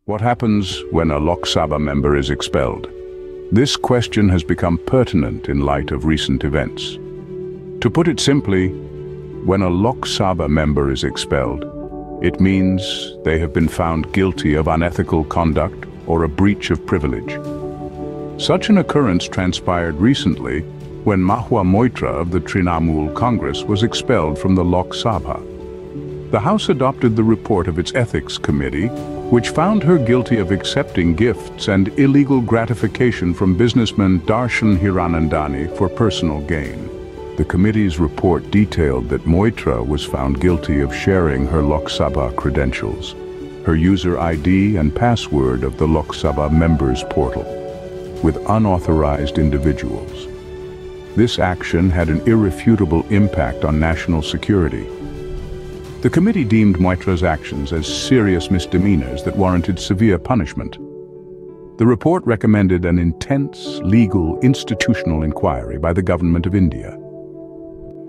What happens when a Lok Sabha member is expelled? This question has become pertinent in light of recent events. To put it simply, when a Lok Sabha member is expelled, it means they have been found guilty of unethical conduct or a breach of privilege. Such an occurrence transpired recently when Mahua Moitra of the Trinamool Congress was expelled from the Lok Sabha. The House adopted the report of its Ethics Committee, which found her guilty of accepting gifts and illegal gratification from businessman Darshan Hiranandani for personal gain. The committee's report detailed that Moitra was found guilty of sharing her Lok Sabha credentials, her user ID and password of the Lok Sabha members portal, with unauthorized individuals. This action had an irrefutable impact on national security. The committee deemed Moitra's actions as serious misdemeanors that warranted severe punishment. The report recommended an intense, legal, institutional inquiry by the Government of India.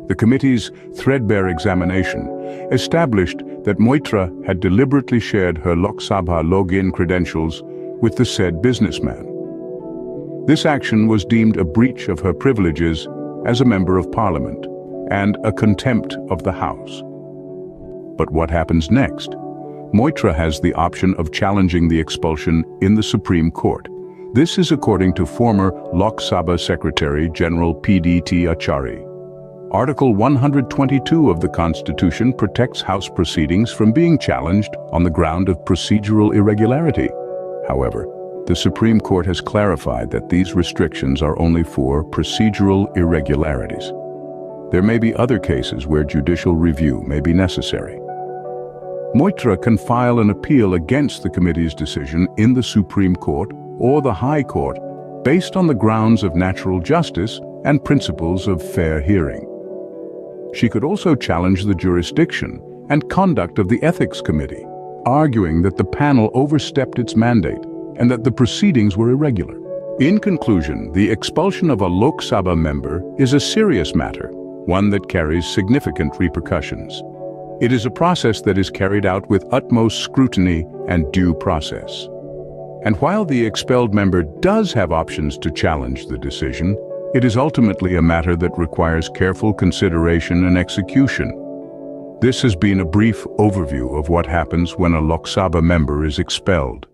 The committee's threadbare examination established that Moitra had deliberately shared her Lok Sabha login credentials with the said businessman. This action was deemed a breach of her privileges as a member of Parliament and a contempt of the House. But what happens next? Moitra has the option of challenging the expulsion in the Supreme Court. This is according to former Lok Sabha Secretary General P.D.T. Achari. Article 122 of the Constitution protects House proceedings from being challenged on the ground of procedural irregularity. However, the Supreme Court has clarified that these restrictions are only for procedural irregularities. There may be other cases where judicial review may be necessary. Moitra can file an appeal against the committee's decision in the Supreme Court or the High Court based on the grounds of natural justice and principles of fair hearing. She could also challenge the jurisdiction and conduct of the Ethics Committee, arguing that the panel overstepped its mandate and that the proceedings were irregular. In conclusion, the expulsion of a Lok Sabha member is a serious matter, one that carries significant repercussions. It is a process that is carried out with utmost scrutiny and due process. And while the expelled member does have options to challenge the decision, it is ultimately a matter that requires careful consideration and execution. This has been a brief overview of what happens when a Lok Sabha member is expelled.